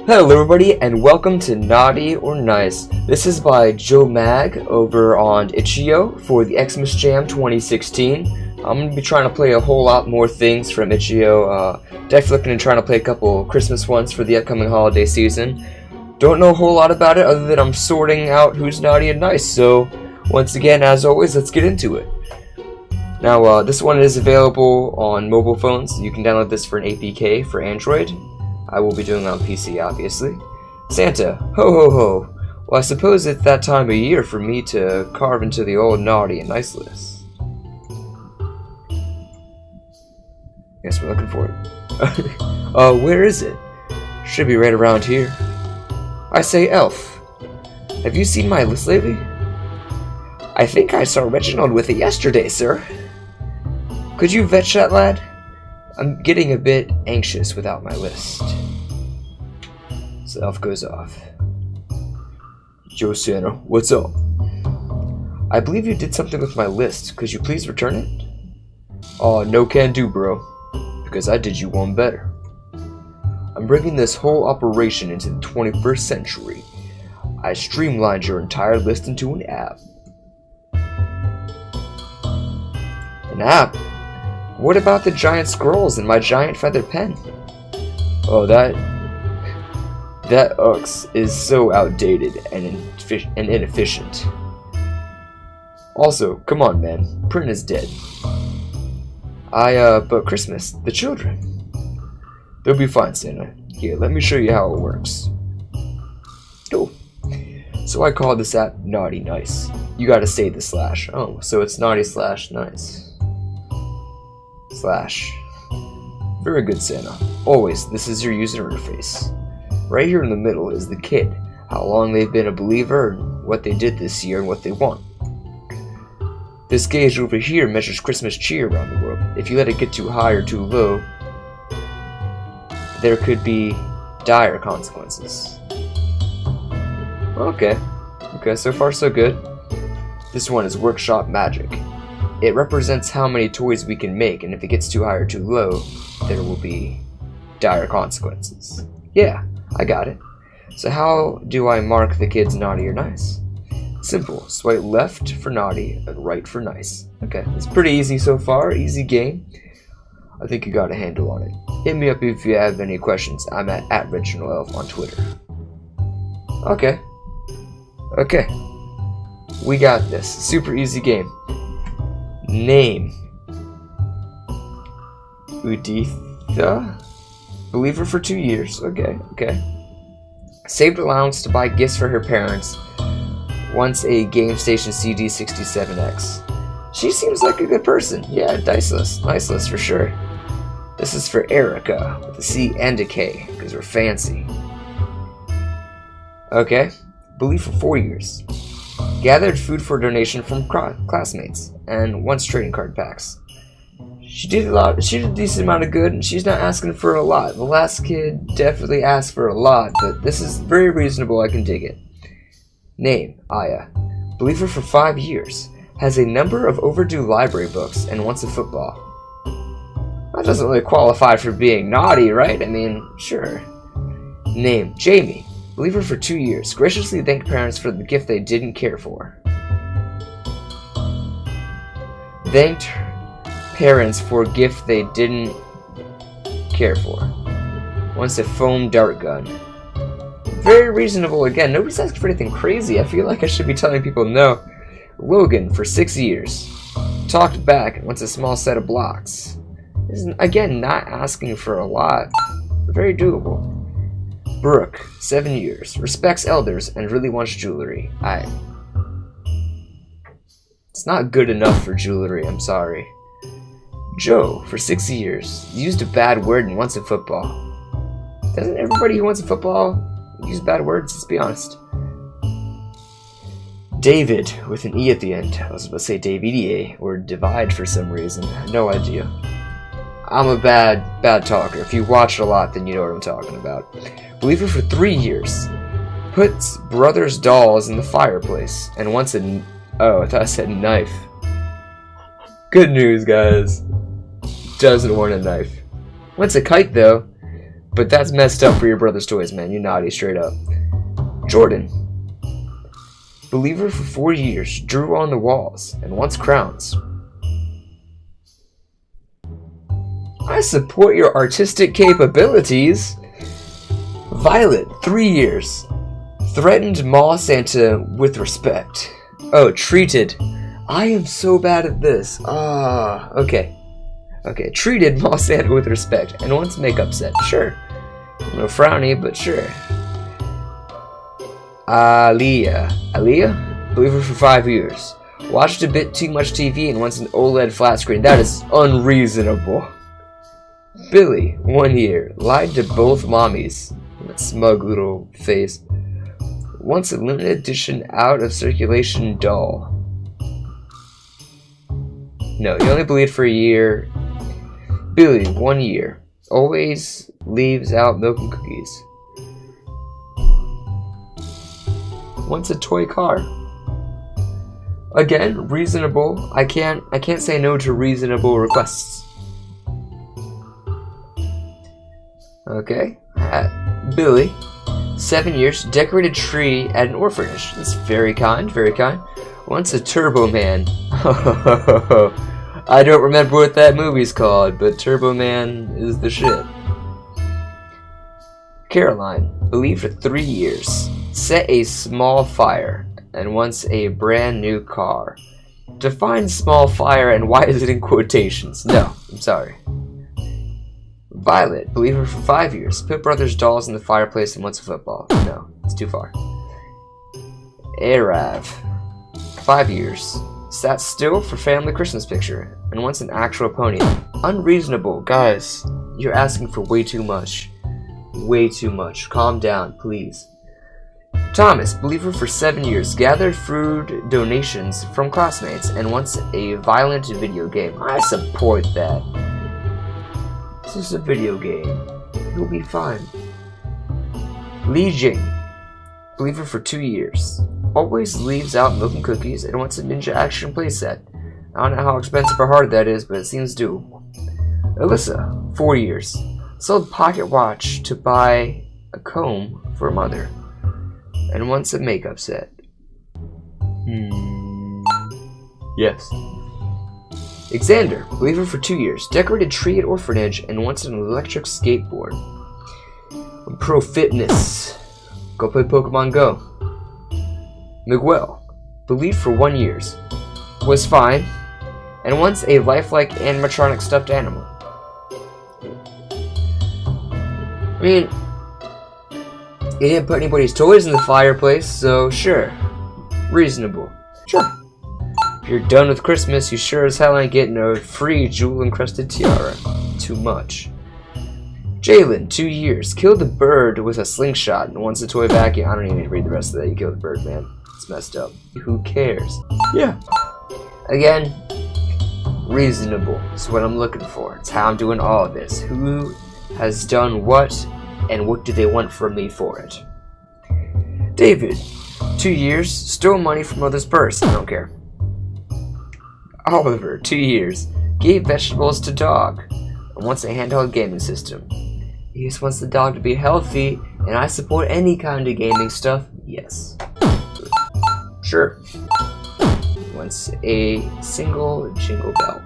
Hello everybody and welcome to Naughty or Nice. This is by Joe Mag over on Itch.io for the Xmas Jam 2016. I'm going to be trying to play a whole lot more things from Itch.io. Definitely looking to try to play a couple Christmas ones for the upcoming holiday season. Don't know a whole lot about it other than I'm sorting out who's naughty and nice. So once again, as always, let's get into it. Now this one is available on mobile phones. You can download this for an APK for Android. I will be doing it on PC, obviously. Santa, ho ho ho. Well, I suppose it's that time of year for me to carve into the old naughty and nice list. Guess we're looking for it. Where is it? Should be right around here. I say, Elf, have you seen my list lately? I think I saw Reginald with it yesterday, sir. Could you fetch that lad? I'm getting a bit anxious without my list. So Elf goes off. Yo, Santa, what's up? I believe you did something with my list. Could you please return it? Oh, no can do, bro. Because I did you one better. I'm bringing this whole operation into the 21st century. I streamlined your entire list into an app. An app? What about the giant scrolls and my giant feather pen? Oh, that Ux is so outdated and inefficient. Also, come on, man, print is dead. But Christmas, the children. They'll be fine, Santa. Here, let me show you how it works. Oh, so I call this app Naughty Nice. You gotta say the slash. Oh, so it's naughty/nice. Slash. Very good, Santa. Always, this is your user interface. Right here in the middle is the kid, how long they've been a believer, and what they did this year and what they want. This gauge over here measures Christmas cheer around the world. If you let it get too high or too low, there could be dire consequences. Okay, so far so good. This one is Workshop Magic. It represents how many toys we can make, and if it gets too high or too low, there will be dire consequences. Yeah, I got it. So how do I mark the kids naughty or nice? Simple. Swipe left for naughty and right for nice. Okay, it's pretty easy so far. Easy game. I think you got a handle on it. Hit me up if you have any questions. I'm at @ReginaldElf on Twitter. Okay. We got this. Super easy game. Name. Uditha? Believer for 2 years. Okay. Saved allowance to buy gifts for her parents. Wants a Game Station CD67X. She seems like a good person. Yeah, nice list for sure. This is for Erica with a C and a K because we're fancy. Okay. Believe for 4 years. Gathered food for donation from classmates and wants trading card packs. She did a decent amount of good, and she's not asking for a lot. The last kid definitely asked for a lot, but this is very reasonable. I can dig it. Name, Aya. Believer for 5 years. Has a number of overdue library books and wants a football. That doesn't really qualify for being naughty, right? I mean, sure. Name, Jamie. Believer for 2 years. Graciously thanked parents for the gift they didn't care for. Thanked parents for a gift they didn't care for. Wants a foam dart gun. Very reasonable again. Nobody's asking for anything crazy. I feel like I should be telling people no. Logan for 6 years. Talked back and wants a small set of blocks. Isn't, again, not asking for a lot. Very doable. Brooke, 7 years. Respects elders and really wants jewelry. It's not good enough for jewelry, I'm sorry. Joe, for 6 years. Used a bad word and wants a football. Doesn't everybody who wants a football use bad words? Let's be honest. David, with an E at the end. I was about to say David or divide for some reason. No idea. I'm a bad talker. If you watch a lot, then you know what I'm talking about. Believer for 3 years. Puts brother's dolls in the fireplace and wants a... Oh, I thought I said knife. Good news, guys. Doesn't want a knife. Wants a kite, though. But that's messed up for your brother's toys, man. You naughty, straight up. Jordan. Believer for 4 years. Drew on the walls and wants crowns. I support your artistic capabilities. Violet, 3 years. Threatened Mall Santa with respect. Oh, treated. I am so bad at this. Okay. Okay, treated Mall Santa with respect and wants makeup set. Sure. No frowny, but sure. Aliyah, believer for 5 years. Watched a bit too much TV and wants an OLED flat screen. That is unreasonable. Billy, 1 year. Lied to both mommies. That smug little face. Wants a limited edition out of circulation doll. No, you only believed for a year. Billy, 1 year. Always leaves out milk and cookies. Wants a toy car. Again, reasonable. I can't say no to reasonable requests. Okay. Billy, 7 years. Decorated tree at an orphanage. That's very kind, very kind. Wants a Turbo Man. I don't remember what that movie's called, but Turbo Man is the shit. Caroline, believed for 3 years. Set a small fire and wants a brand new car. Define small fire and why is it in quotations? No, I'm sorry. Violet, believer for 5 years. Put brothers' dolls in the fireplace and wants a football. No, it's too far. Arav, 5 years. Sat still for family Christmas picture and wants an actual pony. Unreasonable. Guys, you're asking for way too much. Way too much. Calm down, please. Thomas, believer for 7 years. Gathered food donations from classmates and wants a violent video game. I support that. This is a video game. You'll be fine. Li Jing, believer for 2 years. Always leaves out milk and cookies and wants a ninja action playset. I don't know how expensive or hard that is, but it seems doable. Alyssa, 4 years. Sold pocket watch to buy a comb for a mother and wants a makeup set. Yes. Xander, believer for 2 years. Decorated tree at orphanage and wants an electric skateboard. Pro fitness. Go play Pokemon Go. Miguel, believed for 1 year. Was fine and wants a lifelike animatronic stuffed animal. I mean, he didn't put anybody's toys in the fireplace, so sure. Reasonable. Sure. If you're done with Christmas, you sure as hell ain't getting a free jewel-encrusted tiara. Too much. Jalen, 2 years. Killed a bird with a slingshot and wants a toy vacuum. I don't even need to read the rest of that. You killed the bird, man. It's messed up. Who cares? Yeah. Again, reasonable is what I'm looking for. It's how I'm doing all of this. Who has done what, and what do they want from me for it? David, 2 years. Stole money from mother's purse. I don't care. Oliver, 2 years. Gave vegetables to dog and wants a handheld gaming system. He just wants the dog to be healthy, and I support any kind of gaming stuff. Yes. Sure. Wants a single jingle bell.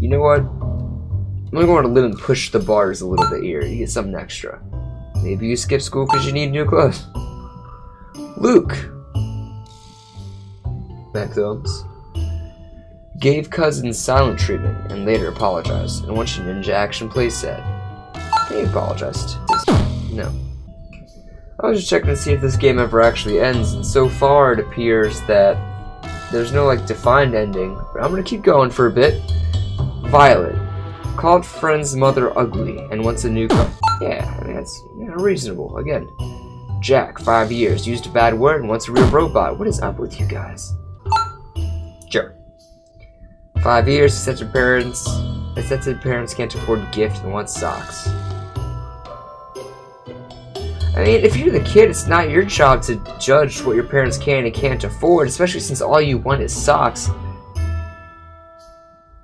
You know what? I'm gonna go on a limb and push the bars a little bit here. You get something extra. Maybe you skip school because you need new clothes. Luke. Back thumbs. Gave cousins silent treatment and later apologized and wants a ninja action playset. He apologized. No. I was just checking to see if this game ever actually ends, and so far it appears that there's no like defined ending. But I'm gonna keep going for a bit. Violet. Called friend's mother ugly and wants a new car. Yeah, I mean that's reasonable. Again. Jack, 5 years. Used a bad word and wants a real robot. What is up with you guys? Sure. 5 years, accepted parents can't afford a gift and wants socks. I mean, if you're the kid, it's not your job to judge what your parents can and can't afford, especially since all you want is socks.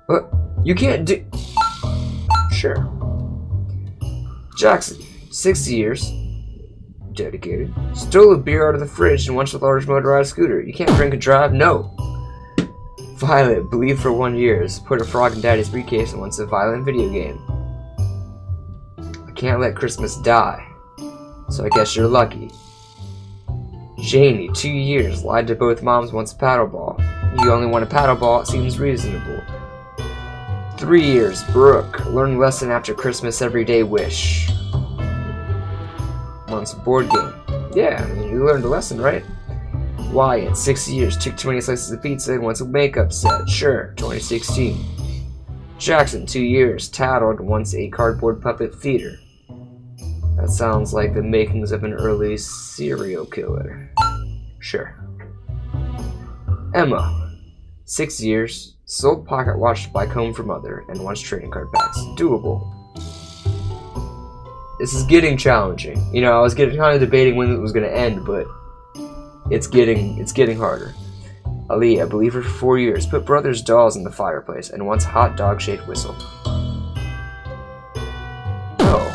But you can't do... Sure. Jackson, 6 years. Dedicated. Stole a beer out of the fridge and once a large motorized scooter. You can't drink and drive? No. Violet, believe for 1 year. Put a frog in Daddy's briefcase and wants a violent video game. I can't let Christmas die. So I guess you're lucky. Janie, 2 years. Lied to both moms, wants a paddle ball. You only want a paddle ball, it seems reasonable. 3 years. Brooke, learn lesson after Christmas every day wish. Wants a board game. Yeah, I mean, you learned a lesson, right? Wyatt, 6 years, took 20 slices of pizza and wants a makeup set. Sure, 2016. Jackson, 2 years, tattled, wants a cardboard puppet theater. That sounds like the makings of an early serial killer. Sure. Emma, 6 years, sold pocket watch to buy comb for mother and wants trading card packs. Doable. This is getting challenging. You know, I was kind of debating when it was going to end, but it's getting harder. Ali, I believe her for 4 years, put brother's dolls in the fireplace and wants hot dog-shaped whistle. Oh.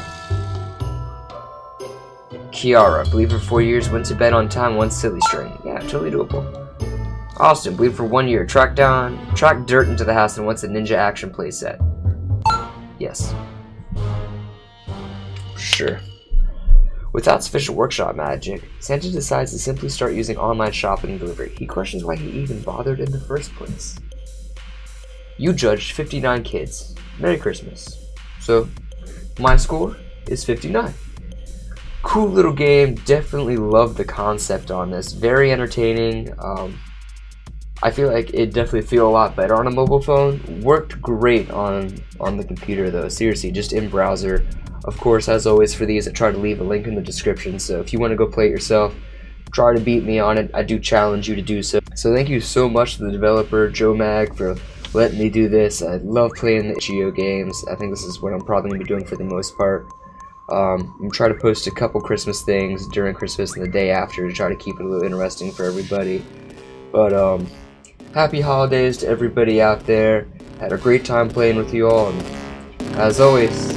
Kiara, believe for 4 years, went to bed on time, wants silly string. Yeah, totally doable. Austin, believe for 1 year, tracked dirt into the house and wants a ninja action playset. Yes. Sure. Without sufficient workshop magic, Santa decides to simply start using online shopping and delivery. He questions why he even bothered in the first place. You judged 59 kids. Merry Christmas. So, my score is 59. Cool little game. Definitely love the concept on this. Very entertaining. I feel like it definitely feel a lot better on a mobile phone. Worked great on the computer though. Seriously, just in browser. Of course, as always for these, I try to leave a link in the description, so if you want to go play it yourself, try to beat me on it. I do challenge you to do so. So thank you so much to the developer, Joe Mag, for letting me do this. I love playing the Geo games. I think this is what I'm probably going to be doing for the most part. I'm trying to post a couple Christmas things during Christmas and the day after to try to keep it a little interesting for everybody. But, happy holidays to everybody out there. Had a great time playing with you all, and as always,